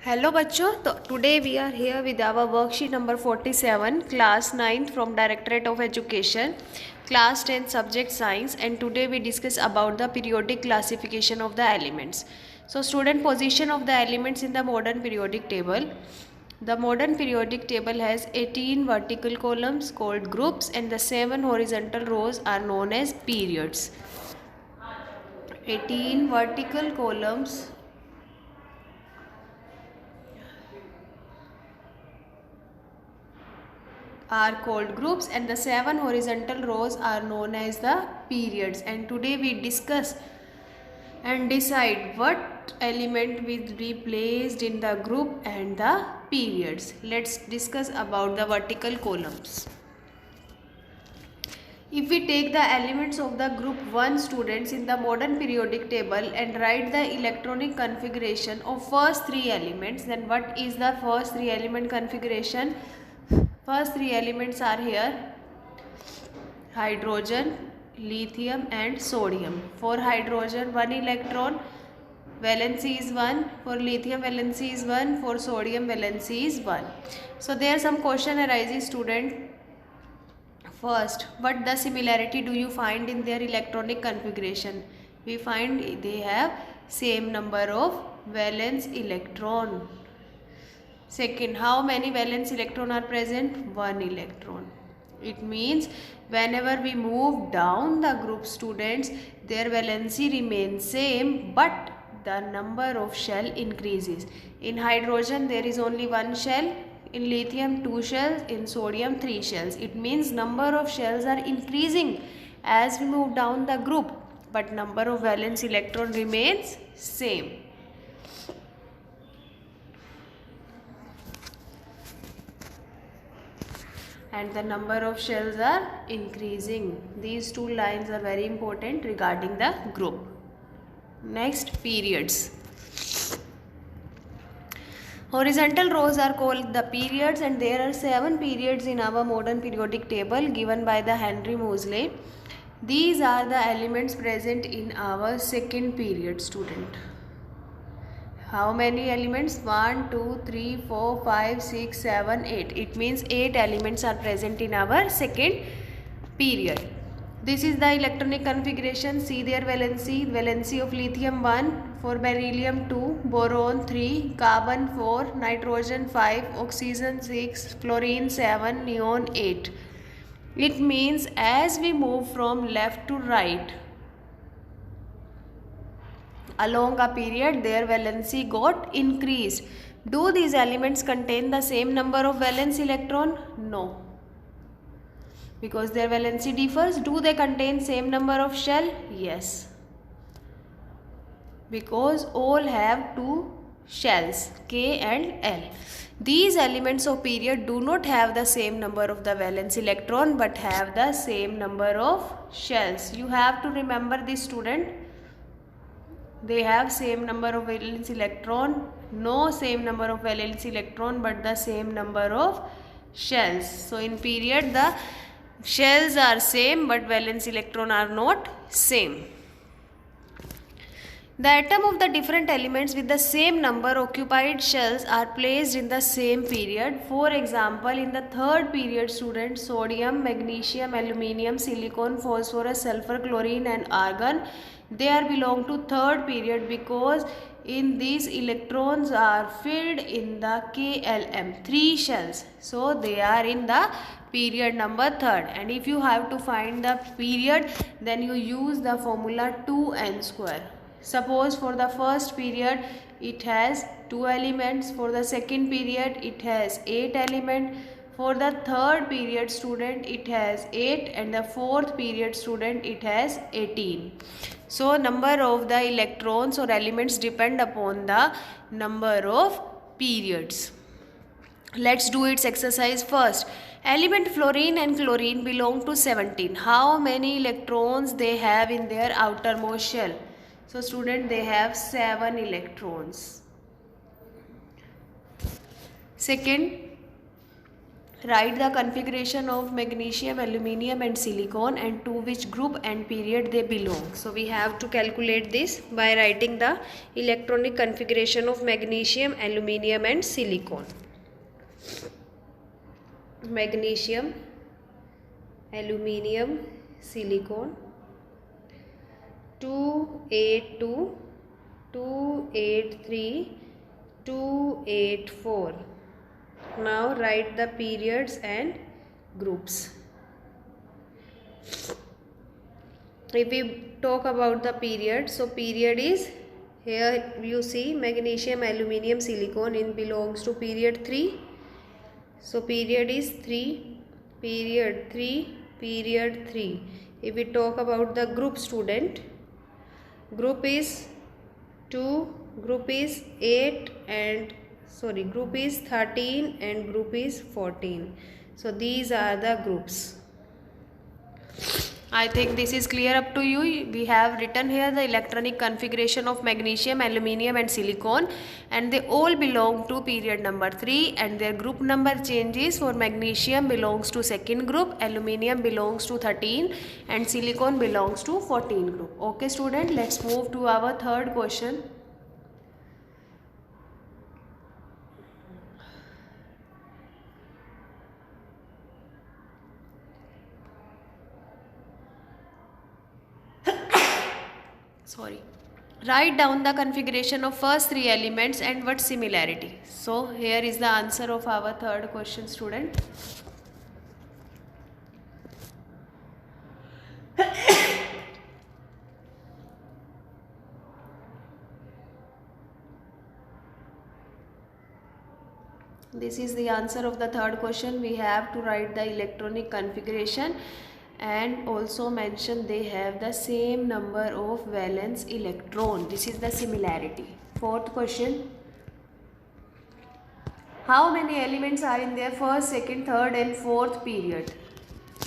Hello बच्चों, तो today we are here with our worksheet number 47 class 9th फ्रॉम directorate of education class 10th subject science and today we discuss about the periodic classification of the elements. So student, position of the elements in the modern periodic table. The modern periodic table has 18 vertical columns called groups and the 7 horizontal rows are known as periods. 18 vertical columns are called groups and the 7 horizontal rows are known as the periods. And today we discuss and decide what element will be placed in the group and the periods. Let's discuss about the vertical columns. If we take the elements of the group 1 students in the modern periodic table and write the electronic configuration of first 3 elements, then what is the first 3 element configuration? First 3 elements are here: hydrogen, lithium and sodium. For hydrogen, 1 electron, valency is 1. For lithium, valency is 1. For sodium, valency is 1. So there some question arises, student. First, what the similarity do you find in their electronic configuration? We find they have same number of valence electron. Second, how many valence electron are present? 1 electron. It means whenever we move down the group, students, their valency remains same, but the number of shell increases. In hydrogen there is only 1 shell, in lithium 2 shells, in sodium 3 shells. It means number of shells are increasing as we move down the group, but number of valence electron remains same. And the number of shells are increasing. These two lines are very important regarding the group. Next, periods. Horizontal rows are called the periods and there are 7 periods in our modern periodic table given by the Henry Moseley. These are the elements present in our second period, student. How many elements? 1, 2, 3, 4, 5, 6, 7, 8. It means 8 elements are present in our second period. This is the electronic configuration. See their valency. Valency of lithium 1, for beryllium 2, boron 3, carbon 4, nitrogen 5, oxygen 6, fluorine 7, neon 8. It means as we move from left to right along a period, their valency got increased. Do these elements contain the same number of valence electron? No, because their valency differs. Do they contain same number of shell? Yes, because all have 2 shells, K and L. These elements of period do not have the same number of the valence electron but have the same number of shells. You have to remember this, student. They have same number of valence electron, no same number of valence electron but the same number of shells. So in period the shells are same but valence electron are not same. The atom of the different elements with the same number occupied shells are placed in the same period. For example, in the third period, students, sodium, magnesium, aluminium, silicon, phosphorus, sulfur, chlorine and argon, they are belong to third period because in these electrons are filled in the KLM, 3 shells. So they are in the period number 3rd. And if you have to find the period, then you use the formula 2n square. Suppose for the first period it has 2 elements, for the second period it has 8 elements, for the third period, student, it has 8 and the fourth period, student, it has 18. So number of the electrons or elements depend upon the number of periods. Let's do its exercise first. Element fluorine and chlorine belong to 17. How many electrons they have in their outermost shell? So student, they have 7 electrons. Second, Write the configuration of magnesium, aluminium and silicon and to which group and period they belong. So we have to calculate this by writing the electronic configuration of magnesium, aluminium and silicon. Magnesium, aluminium, silicon, 282, 283, 284. Now write the periods and groups. If we talk about the period, so period is, here you see magnesium, aluminium, silicon in belongs to period 3. So period is 3, period 3, period 3. If we talk about the group student, group is 2, group is 8 and group is 13 and group is 14. So these are the groups. I think this is clear up to you. We have written here the electronic configuration of magnesium, aluminium and silicon, and they all belong to period number 3 and their group number changes. For magnesium belongs to second group, aluminium belongs to 13 and silicon belongs to 14 group. Okay student, let's move to our third question. Write down the configuration of first 3 elements and what similarity. So here is the answer of our third question student. This is the answer of the third question. We have to write the electronic configuration and also mention they have the same number of valence electron. This is the similarity. Fourth question. How many elements are in their first, second, third and fourth period?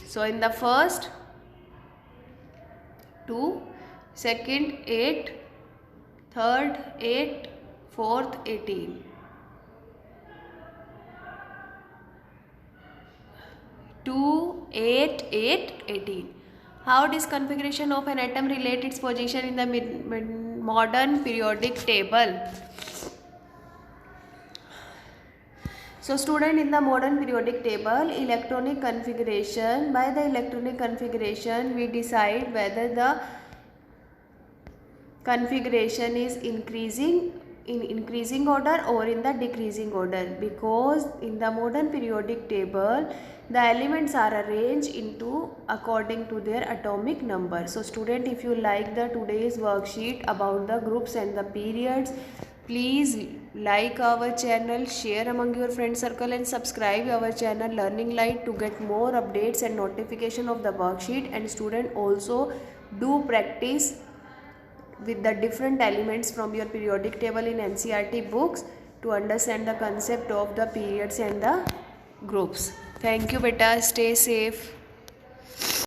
So in the first 2, second 8, third 8, fourth 18. 2, 8, 8, 18. How does configuration of an atom relate its position in the modern periodic table? So student, in the modern periodic table, electronic configuration, by the electronic configuration we decide whether the configuration is increasing in increasing order or in the decreasing order, because in the modern periodic table the elements are arranged into according to their atomic number. So student, if you like the today's worksheet about the groups and the periods, please like our channel, share among your friend circle and subscribe our channel Learning Light to get more updates and notification of the worksheet. And student, also do practice with the different elements from your periodic table in NCERT books to understand the concept of the periods and the groups. Thank you beta, stay safe.